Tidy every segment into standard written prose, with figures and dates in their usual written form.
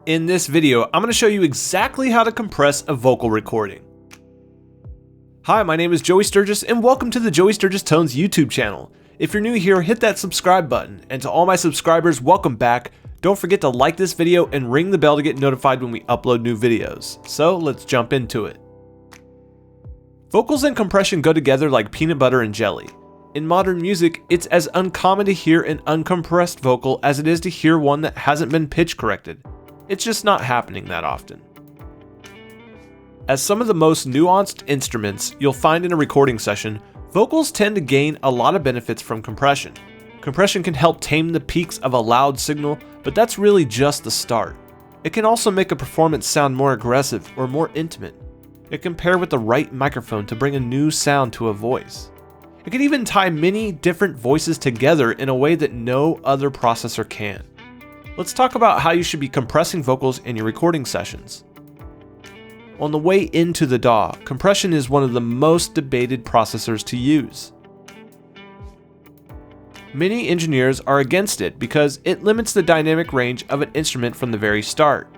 In this video, I'm going to show you exactly how to compress a vocal recording. Hi, my name is Joey Sturgis and welcome to the Joey Sturgis Tones YouTube channel. If you're new here, hit that subscribe button, and to all my subscribers, welcome back. Don't forget to like this video and ring the bell to get notified when we upload new videos. So let's jump into it. Vocals and compression go together like peanut butter and jelly. In modern music, it's as uncommon to hear an uncompressed vocal as it is to hear one that hasn't been pitch corrected. It's just not happening that often. As some of the most nuanced instruments you'll find in a recording session, vocals tend to gain a lot of benefits from compression. Compression can help tame the peaks of a loud signal, but that's really just the start. It can also make a performance sound more aggressive or more intimate. It can pair with the right microphone to bring a new sound to a voice. It can even tie many different voices together in a way that no other processor can. Let's talk about how you should be compressing vocals in your recording sessions. On the way into the DAW, compression is one of the most debated processors to use. Many engineers are against it because it limits the dynamic range of an instrument from the very start.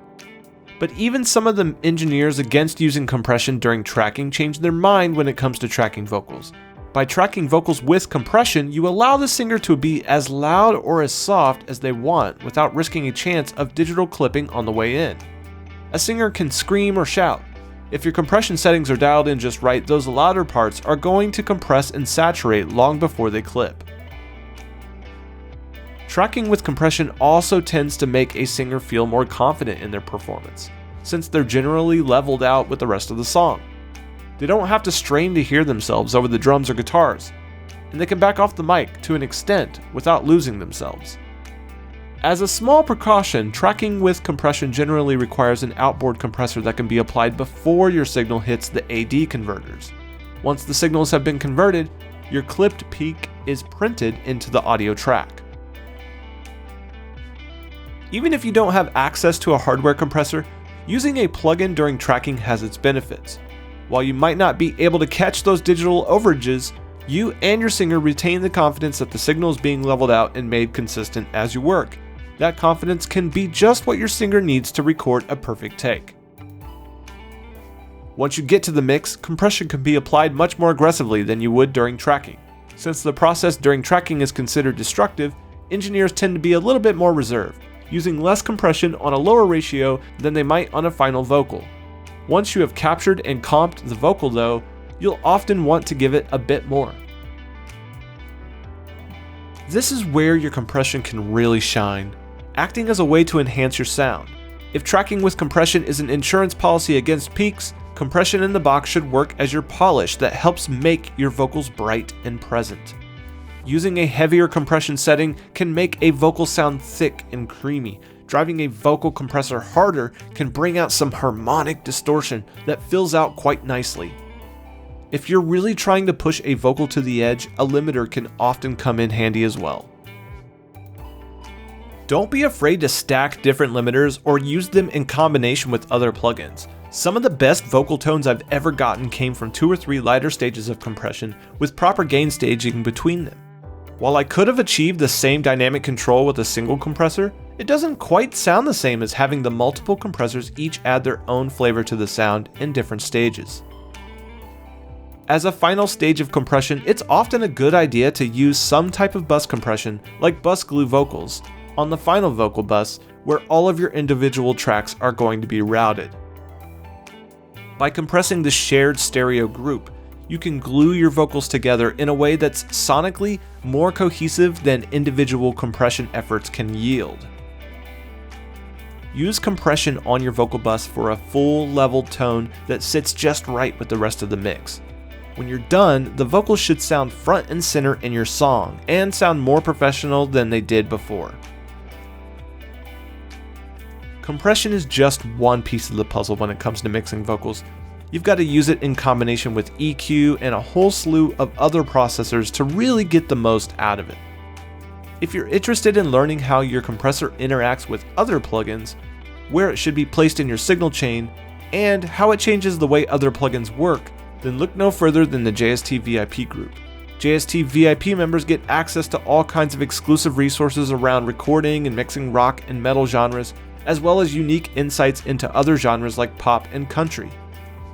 But even some of the engineers against using compression during tracking change their mind when it comes to tracking vocals. By tracking vocals with compression, you allow the singer to be as loud or as soft as they want without risking a chance of digital clipping on the way in. A singer can scream or shout. If your compression settings are dialed in just right, those louder parts are going to compress and saturate long before they clip. Tracking with compression also tends to make a singer feel more confident in their performance, since they're generally leveled out with the rest of the song. They don't have to strain to hear themselves over the drums or guitars, and they can back off the mic to an extent without losing themselves. As a small precaution, tracking with compression generally requires an outboard compressor that can be applied before your signal hits the AD converters. Once the signals have been converted, your clipped peak is printed into the audio track. Even if you don't have access to a hardware compressor, using a plugin during tracking has its benefits. While you might not be able to catch those digital overages, you and your singer retain the confidence that the signal is being leveled out and made consistent as you work. That confidence can be just what your singer needs to record a perfect take. Once you get to the mix, compression can be applied much more aggressively than you would during tracking. Since the process during tracking is considered destructive, engineers tend to be a little bit more reserved, using less compression on a lower ratio than they might on a final vocal. Once you have captured and comped the vocal though, you'll often want to give it a bit more. This is where your compression can really shine, acting as a way to enhance your sound. If tracking with compression is an insurance policy against peaks, compression in the box should work as your polish that helps make your vocals bright and present. Using a heavier compression setting can make a vocal sound thick and creamy. Driving a vocal compressor harder can bring out some harmonic distortion that fills out quite nicely. If you're really trying to push a vocal to the edge, a limiter can often come in handy as well. Don't be afraid to stack different limiters or use them in combination with other plugins. Some of the best vocal tones I've ever gotten came from 2 or 3 lighter stages of compression with proper gain staging between them. While I could have achieved the same dynamic control with a single compressor, it doesn't quite sound the same as having the multiple compressors each add their own flavor to the sound in different stages. As a final stage of compression, it's often a good idea to use some type of bus compression, like bus glue vocals, on the final vocal bus where all of your individual tracks are going to be routed. By compressing the shared stereo group, you can glue your vocals together in a way that's sonically more cohesive than individual compression efforts can yield. Use compression on your vocal bus for a full leveled tone that sits just right with the rest of the mix. When you're done, the vocals should sound front and center in your song and sound more professional than they did before. Compression is just one piece of the puzzle when it comes to mixing vocals. You've got to use it in combination with EQ and a whole slew of other processors to really get the most out of it. If you're interested in learning how your compressor interacts with other plugins, where it should be placed in your signal chain, and how it changes the way other plugins work, then look no further than the JST VIP group. JST VIP members get access to all kinds of exclusive resources around recording and mixing rock and metal genres, as well as unique insights into other genres like pop and country.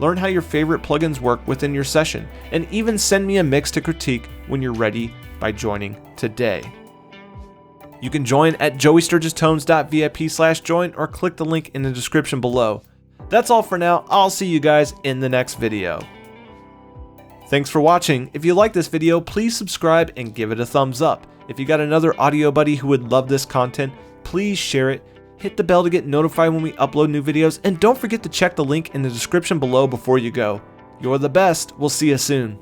Learn how your favorite plugins work within your session, and even send me a mix to critique when you're ready by joining today. You can join at joeysturgistones.vip/join or click the link in the description below. That's all for now. I'll see you guys in the next video. Thanks for watching. If you like this video, please subscribe and give it a thumbs up. If you got another audio buddy who would love this content, please share it. Hit the bell to get notified when we upload new videos, and don't forget to check the link in the description below before you go. You're the best. We'll see you soon.